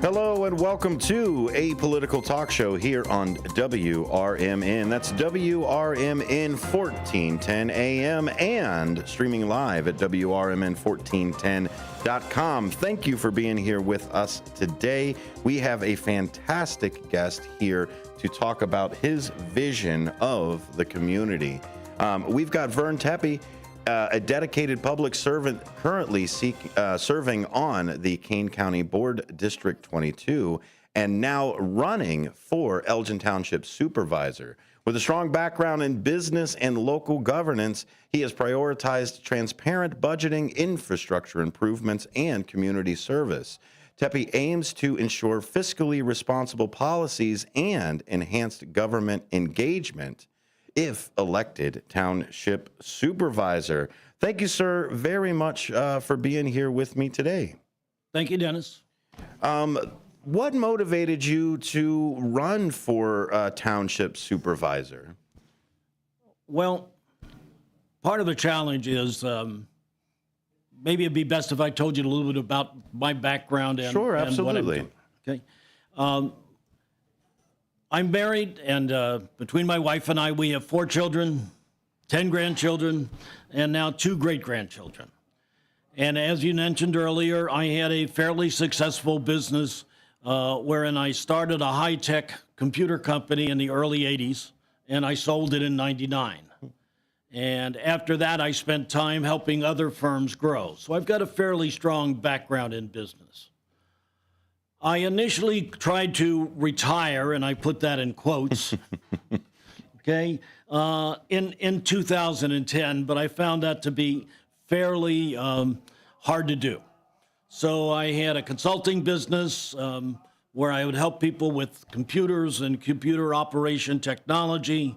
Hello and welcome to a political talk show here on WRMN. That's WRMN 1410 AM and streaming live at WRMN1410.com. Thank you for being here with us today. We have a fantastic guest here to talk about his vision of the community. We've got Vern Tepe, a dedicated public servant currently serving on the Kane County Board District 22 and now running for Elgin Township Supervisor. With a strong background in business and local governance, he has prioritized transparent budgeting, infrastructure improvements, and community service. Tepe aims to ensure fiscally responsible policies and enhanced government engagement if elected Township Supervisor. Thank you, sir, very much for being here with me today. Thank you, Dennis. What motivated you to run for Township Supervisor? Well, part of the challenge is maybe it'd be best if I told you a little bit about my background and, sure, and what I'm absolutely. doing. Okay. I'm married, and between my wife and I, we have 4 children, 10 grandchildren, and now 2 great-grandchildren. And as you mentioned earlier, I had a fairly successful business wherein I started a high-tech computer company in the early 80s, and I sold it in 99. And after that, I spent time helping other firms grow. So I've got a fairly strong background in business. I initially tried to retire, and I put that in quotes, okay, in 2010, but I found that to be fairly hard to do. So I had a consulting business where I would help people with computers and computer operation technology.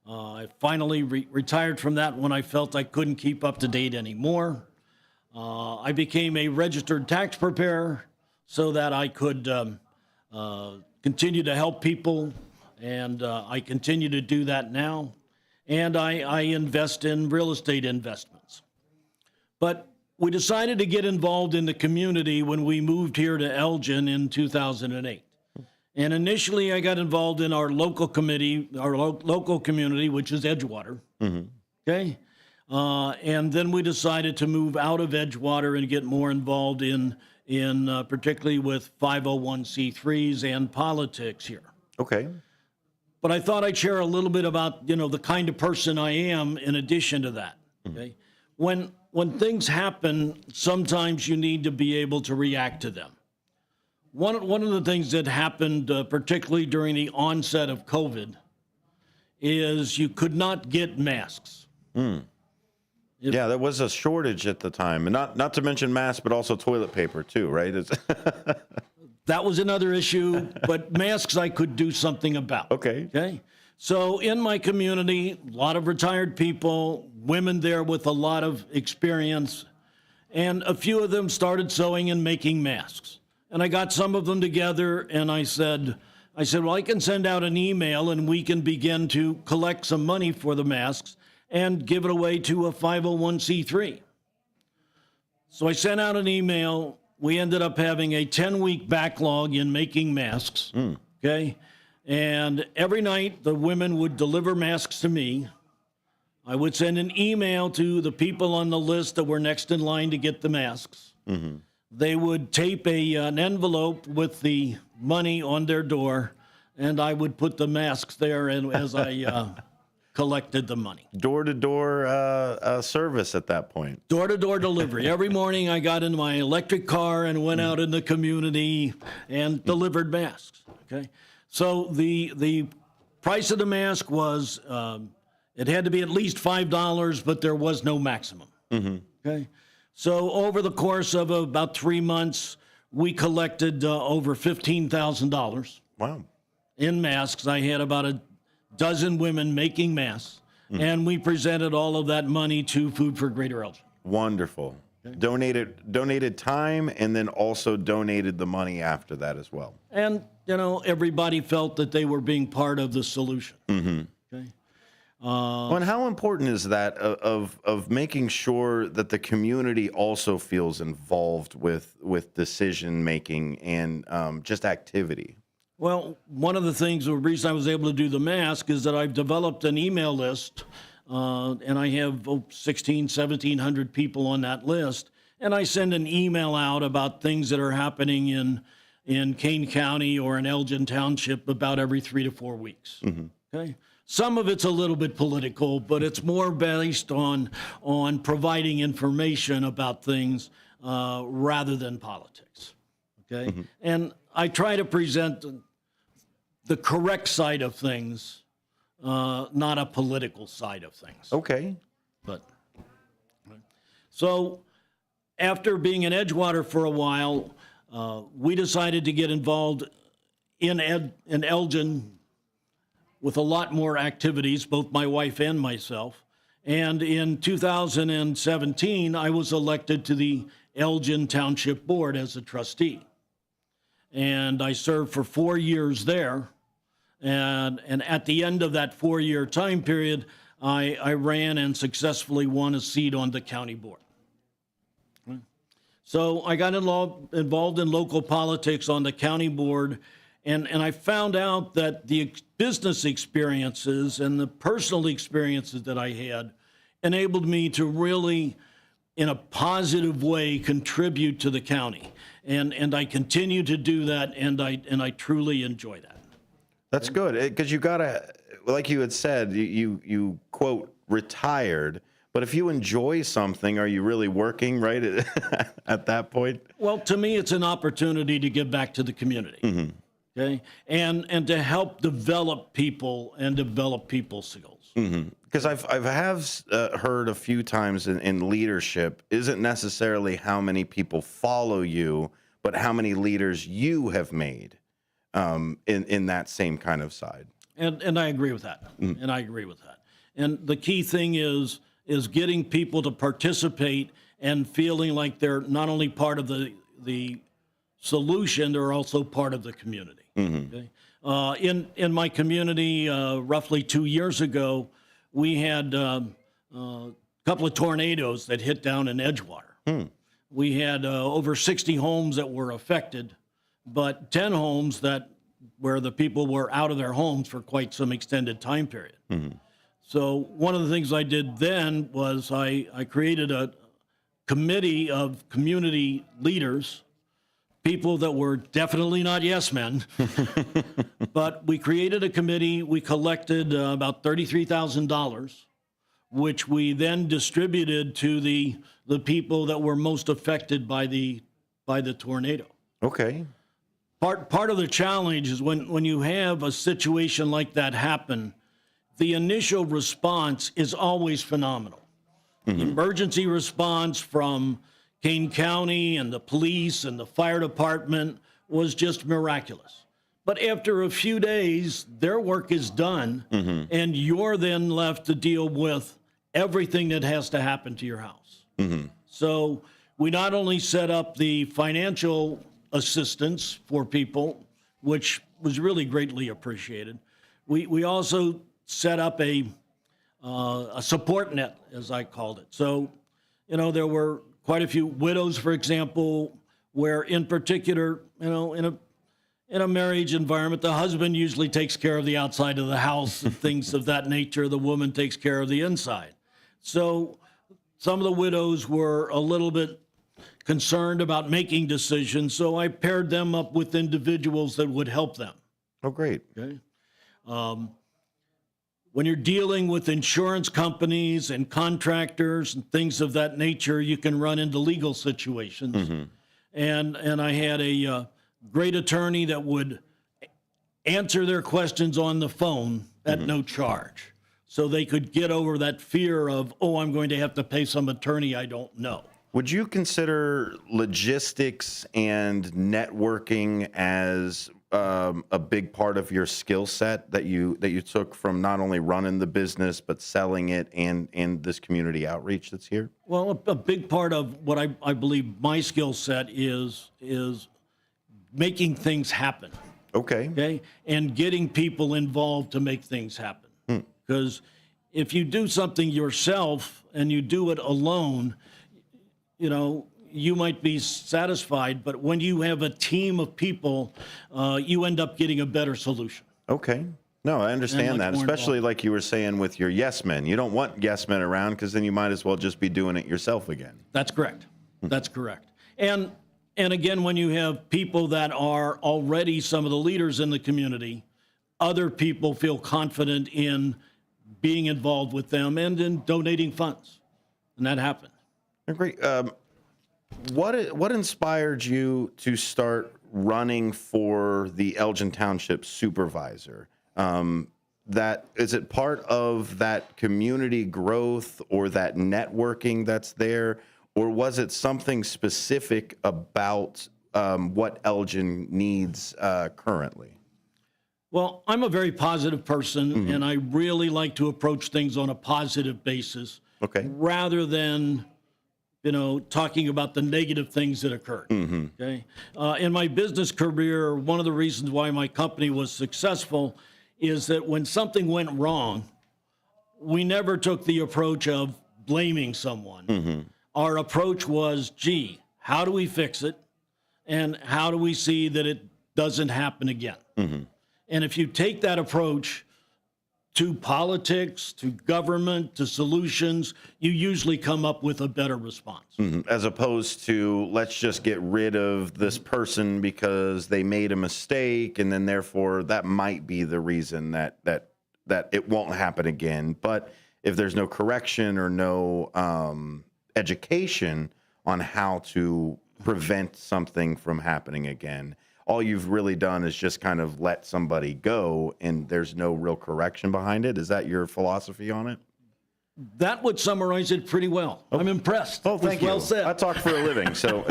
I finally retired from that when I felt I couldn't keep up to date anymore. I became a registered tax preparer so that I could continue to help people, and I continue to do that now. And I invest in real estate investments. But we decided to get involved in the community when we moved here to Elgin in 2008. And initially, I got involved in our local committee, our local community, which is Edgewater. Mm-hmm. Okay? And then we decided to move out of Edgewater and get more involved in particularly with 501c3s and politics here. Okay. But I thought I'd share a little bit about, the kind of person I am in addition to that. Okay. When things happen, sometimes you need to be able to react to them. One of the things that happened, particularly during the onset of COVID, is you could not get masks. Yeah, there was a shortage at the time, and not to mention masks, but also toilet paper too, right? That was another issue, but masks I could do something about. Okay. So in my community, a lot of retired people, women there with a lot of experience, and a few of them started sewing and making masks. And I got some of them together, and I said, well, I can send out an email, and we can begin to collect some money for the masks and give it away to a 501c3. So I sent out an email. We ended up having a 10-week backlog in making masks, okay? And every night, the women would deliver masks to me. I would send an email to the people on the list that were next in line to get the masks. Mm-hmm. They would tape an envelope with the money on their door, and I would put the masks there as I collected the money. Door-to-door service at that point. Door-to-door delivery. Every morning I got in my electric car and went out in the community and delivered masks, okay? So the price of the mask was, it had to be at least $5, but there was no maximum, okay? So over the course of about 3 months, we collected over $15,000. Wow. In masks. I had about a dozen women making masks, and we presented all of that money to Food for Greater Elgin. Wonderful. Okay. Donated time, and then also donated the money after that as well. And, everybody felt that they were being part of the solution. Okay. Well, and how important is that of making sure that the community also feels involved with decision making and just activity? Well, one of the things, the reason I was able to do the mask is that I've developed an email list, and I have 1,700 people on that list. And I send an email out about things that are happening in Kane County or in Elgin Township about every 3 to 4 weeks. Okay. Some of it's a little bit political, but it's more based on providing information about things rather than politics. Okay. And I try to present the correct side of things, not a political side of things. Okay. But so after being in Edgewater for a while, we decided to get involved in Elgin with a lot more activities, both my wife and myself. And in 2017, I was elected to the Elgin Township Board as a trustee. And I served for 4 years there. And at the end of that 4-year time period, I ran and successfully won a seat on the county board. So I got involved in local politics on the county board, and I found out that the business experiences and the personal experiences that I had enabled me to really, in a positive way, contribute to the county. And I continue to do that, and I truly enjoy that. That's good, because you gotta, like you had said, you quote retired. But if you enjoy something, are you really working, right, at that point? Well, to me, it's an opportunity to give back to the community, okay, and to help develop people and develop people's skills. Because I've heard a few times in leadership isn't necessarily how many people follow you, but how many leaders you have made in that same kind of side. And I agree with that. And I agree with that. And the key thing is getting people to participate and feeling like they're not only part of the solution, they're also part of the community. Okay? In my community, roughly 2 years ago, we had a couple of tornadoes that hit down in Edgewater. We had over 60 homes that were affected, but 10 homes where the people were out of their homes for quite some extended time period. So one of the things I did then was I created a committee of community leaders, people that were definitely not yes men, but we created a committee. We collected about $33,000, which we then distributed to the people that were most affected by the tornado. Okay. Part of the challenge is when you have a situation like that happen, the initial response is always phenomenal. The emergency response from Kane County and the police and the fire department was just miraculous. But after a few days, their work is done, and you're then left to deal with everything that has to happen to your house. So we not only set up the financial assistance for people, which was really greatly appreciated, we also set up a support net, as I called it. So, there were quite a few widows, for example, where in particular, in a marriage environment, the husband usually takes care of the outside of the house and things of that nature. The woman takes care of the inside. So some of the widows were a little bit concerned about making decisions, so I paired them up with individuals that would help them. Oh, great. Okay. When you're dealing with insurance companies and contractors and things of that nature, you can run into legal situations. And I had a great attorney that would answer their questions on the phone at no charge, so they could get over that fear of, I'm going to have to pay some attorney I don't know. Would you consider logistics and networking as a big part of your skill set that you took from not only running the business but selling it and this community outreach that's here? Well, a big part of what I believe my skill set is making things happen. Okay. Okay, and getting people involved to make things happen. Because if you do something yourself and you do it alone, you might be satisfied, but when you have a team of people, you end up getting a better solution. Okay. No, I understand that, especially like you were saying with your yes men. You don't want yes men around because then you might as well just be doing it yourself again. That's correct. That's correct. And again, when you have people that are already some of the leaders in the community, other people feel confident in being involved with them and in donating funds. And that happened. Great. What inspired you to start running for the Elgin Township supervisor? That is it part of that community growth or that networking that's there, or was it something specific about what Elgin needs currently? Well, I'm a very positive person, and I really like to approach things on a positive basis, rather than talking about the negative things that occurred. Okay, in my business career, one of the reasons why my company was successful is that when something went wrong, we never took the approach of blaming someone. Our approach was, gee, how do we fix it? And how do we see that it doesn't happen again? And if you take that approach to politics, to government, to solutions, you usually come up with a better response. As opposed to, let's just get rid of this person because they made a mistake, and then therefore that might be the reason that it won't happen again. But if there's no correction or no education on how to prevent something from happening again, all you've really done is just kind of let somebody go, and there's no real correction behind it. Is that your philosophy on it? That would summarize it pretty well. I'm impressed. Oh, thank you. Well said. I talk for a living, so.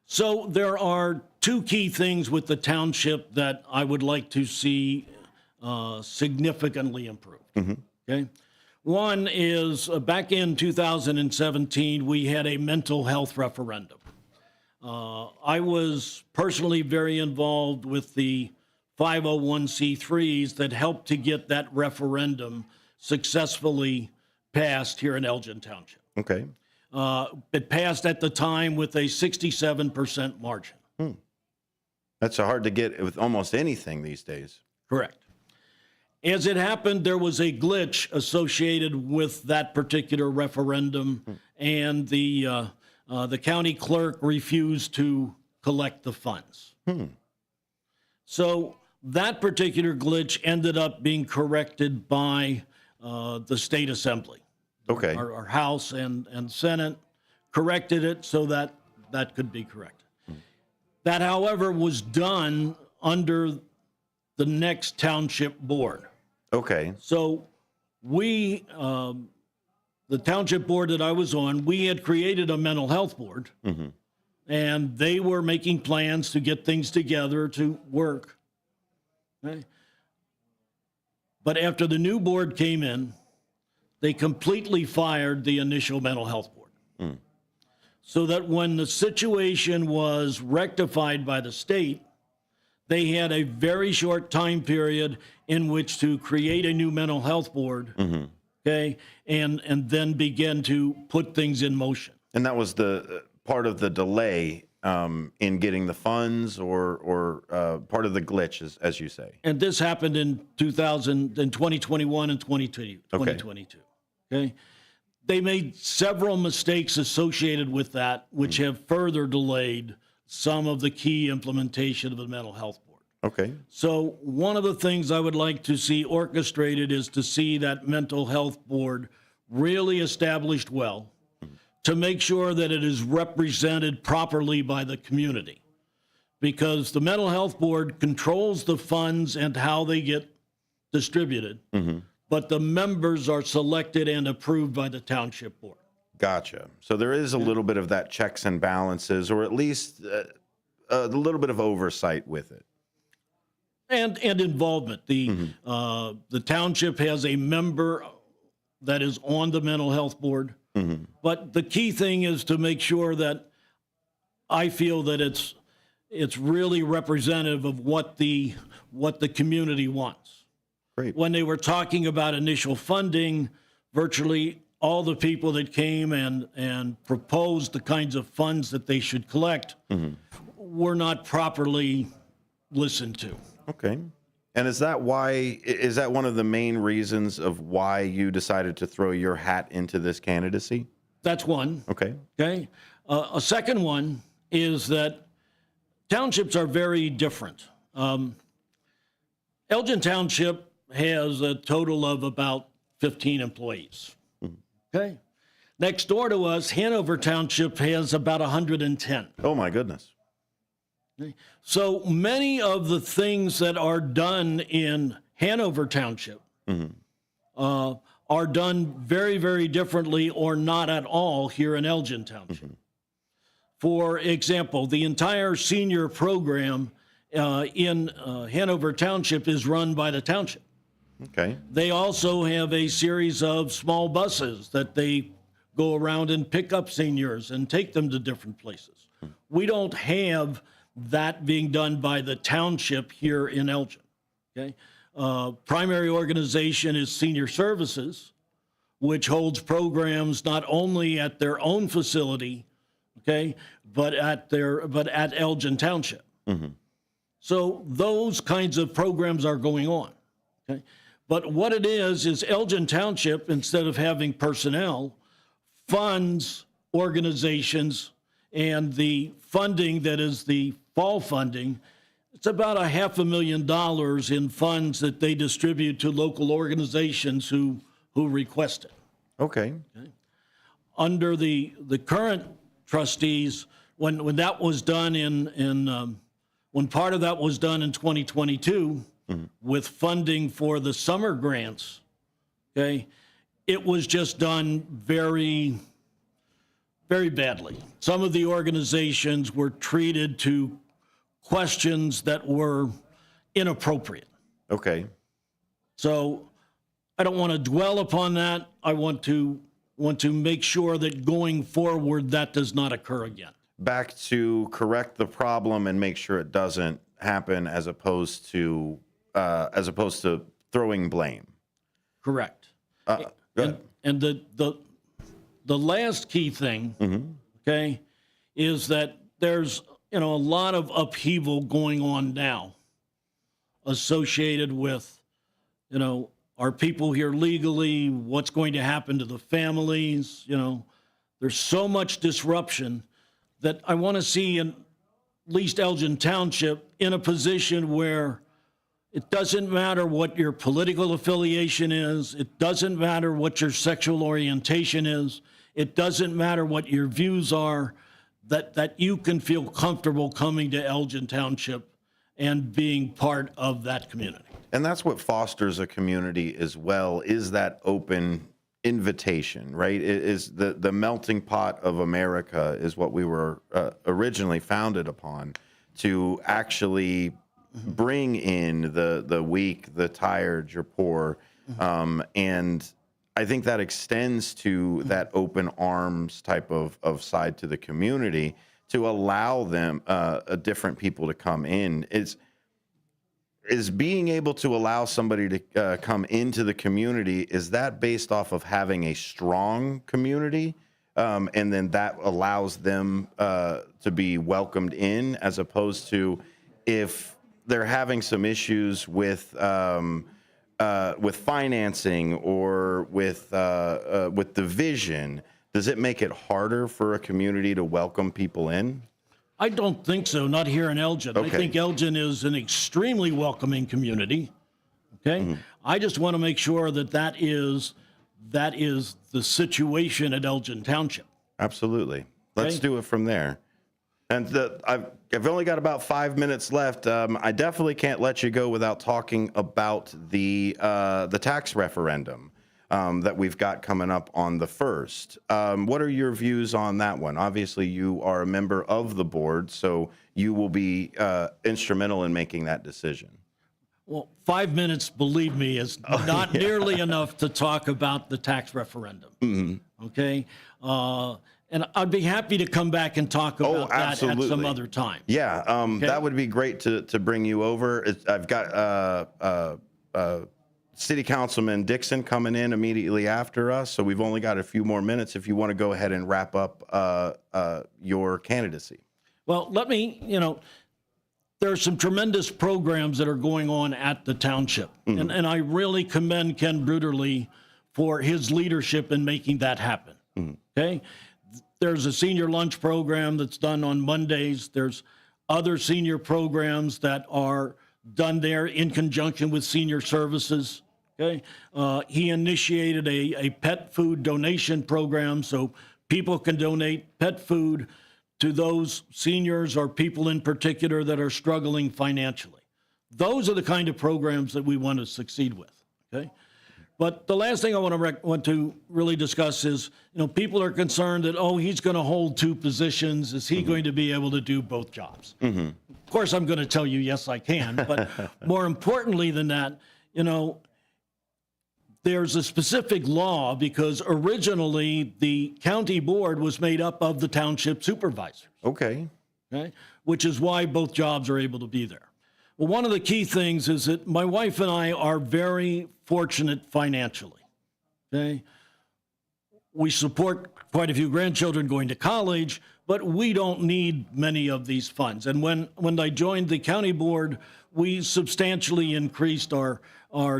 So there are two key things with the township that I would like to see significantly improved. Okay. One is back in 2017, we had a mental health referendum. I was personally very involved with the 501c3s that helped to get that referendum successfully passed here in Elgin Township. Okay. It passed at the time with a 67% margin. That's hard to get with almost anything these days. Correct. As it happened, there was a glitch associated with that particular referendum, and the county clerk refused to collect the funds. So that particular glitch ended up being corrected by the state assembly. Okay. Our House and Senate corrected it so that that could be corrected. That, however, was done under the next township board. Okay. So we, the township board that I was on, we had created a mental health board, and they were making plans to get things together to work. Okay? But after the new board came in, they completely fired the initial mental health board. So that when the situation was rectified by the state, they had a very short time period in which to create a new mental health board, okay, and then begin to put things in motion. And that was the part of the delay in getting the funds, or part of the glitch, as you say. And this happened in 2021 and 2022. Okay. They made several mistakes associated with that, which have further delayed some of the key implementation of the mental health board. Okay. So one of the things I would like to see orchestrated is to see that mental health board really established well, to make sure that it is represented properly by the community. Because the mental health board controls the funds and how they get distributed, but the members are selected and approved by the township board. Gotcha. So there is a little bit of that checks and balances, or at least a little bit of oversight with it. And involvement. The township has a member that is on the mental health board, but the key thing is to make sure that I feel that it's really representative of what the community wants. Great. when they were talking about initial funding, virtually all the people that came and proposed the kinds of funds that they should collect were not properly listened to. Okay. And is that one of the main reasons of why you decided to throw your hat into this candidacy? That's one. Okay. Okay. A second one is that townships are very different. Elgin Township has a total of about 15 employees. Okay. Next door to us, Hanover Township has about 110. Oh, my goodness. Okay? So many of the things that are done in Hanover Township are done very, very differently or not at all here in Elgin Township. For example, the entire senior program in Hanover Township is run by the township. Okay. They also have a series of small buses that they go around and pick up seniors and take them to different places. We don't have that being done by the township here in Elgin. Okay. Primary organization is Senior Services, which holds programs not only at their own facility, okay, but at Elgin Township. So those kinds of programs are going on. Okay. But what it is Elgin Township, instead of having personnel, funds organizations, and the funding that is the fall funding, it's about $500,000 in funds that they distribute to local organizations who request it. Okay. Under the current trustees, when that was done when part of that was done in 2022 with funding for the summer grants, okay, it was just done very, very badly. Some of the organizations were treated to questions that were inappropriate. Okay. So I don't want to dwell upon that. I want to make sure that going forward that does not occur again. Back to correct the problem and make sure it doesn't happen, as opposed to throwing blame. Correct. Go ahead. And the last key thing, okay, is that there's a lot of upheaval going on now associated with are people here legally, what's going to happen to the families. There's so much disruption that I want to see in at least Elgin Township in a position where it doesn't matter what your political affiliation is. It doesn't matter what your sexual orientation is. It doesn't matter what your views are, that you can feel comfortable coming to Elgin Township and being part of that community. And that's what fosters a community as well, is that open invitation, right? It is the melting pot of America is what we were originally founded upon, to actually bring in the weak, the tired, your poor. And I think that extends to that open arms type of side to the community, to allow them, different people to come in. Is being able to allow somebody to come into the community, is that based off of having a strong community? And then that allows them to be welcomed in, as opposed to if they're having some issues with financing or with the vision, does it make it harder for a community to welcome people in? I don't think so, not here in Elgin. Okay. I think Elgin is an extremely welcoming community, okay? I just want to make sure that is the situation at Elgin Township. Absolutely. Let's Okay. do it from there. And I've only got about 5 minutes left. I definitely can't let you go without talking about the tax referendum that we've got coming up on the 1st. What are your views on that one? Obviously, you are a member of the board, so you will be instrumental in making that decision. Well, 5 minutes, believe me, is not nearly enough to talk about the tax referendum, okay? And I'd be happy to come back and talk about that at some other time. Yeah, that would be great to bring you over. I've got City Councilman Dixon coming in immediately after us, so we've only got a few more minutes if you want to go ahead and wrap up your candidacy. Well, there are some tremendous programs that are going on at the township. And I really commend Ken Bruderly for his leadership in making that happen. Okay? There's a senior lunch program that's done on Mondays. There's other senior programs that are done there in conjunction with senior services. Okay? He initiated a pet food donation program so people can donate pet food to those seniors or people in particular that are struggling financially. Those are the kind of programs that we want to succeed with, okay? But the last thing I want to really discuss is, people are concerned that, he's going to hold two positions. Is he going to be able to do both jobs? Of course, I'm going to tell you, yes, I can. But more importantly than that, there's a specific law because originally the county board was made up of the township supervisors. Okay, which is why both jobs are able to be there. Well, one of the key things is that my wife and I are very fortunate financially. Okay, we support quite a few grandchildren going to college, but we don't need many of these funds. And when I joined the county board, we substantially increased our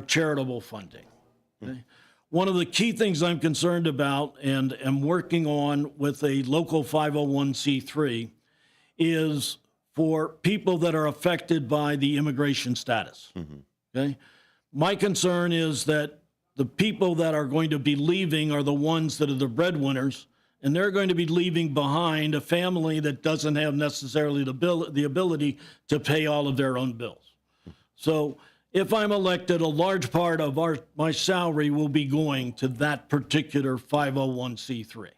charitable funding. Okay. One of the key things I'm concerned about and am working on with a local 501c3 is for people that are affected by the immigration status. Okay. My concern is that the people that are going to be leaving are the ones that are the breadwinners, and they're going to be leaving behind a family that doesn't have necessarily the ability to pay all of their own bills. So if I'm elected, a large part of my salary will be going to that particular 501c3.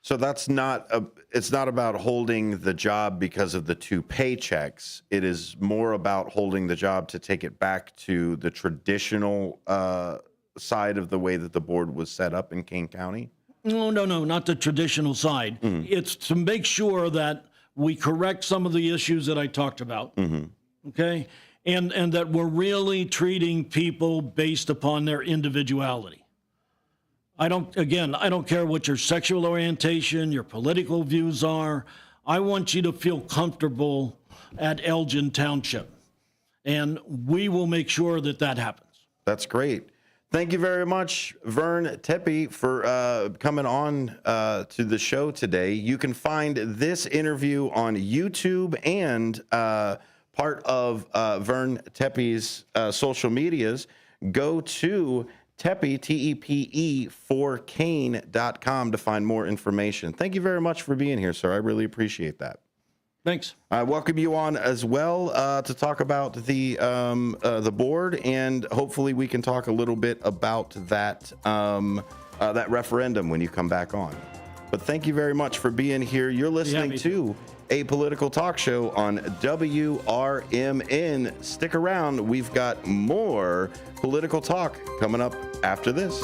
So it's not about holding the job because of the two paychecks. It is more about holding the job to take it back to the traditional side of the way that the board was set up in Kane County? No, not the traditional side. It's to make sure that we correct some of the issues that I talked about. Okay? And that we're really treating people based upon their individuality. I don't care what your sexual orientation, your political views are. I want you to feel comfortable at Elgin Township. And we will make sure that happens. That's great. Thank you very much, Vern Tepe, for coming on to the show today. You can find this interview on YouTube and part of Vern Tepe's social medias. Go to Tepe, Tepe, for Kane.com to find more information. Thank you very much for being here, sir. I really appreciate that. Thanks. I welcome you on as well to talk about the board, and hopefully we can talk a little bit about that that referendum when you come back on. But thank you very much for being here. You're listening to a political talk show on WRMN. Stick around. We've got more political talk coming up after this.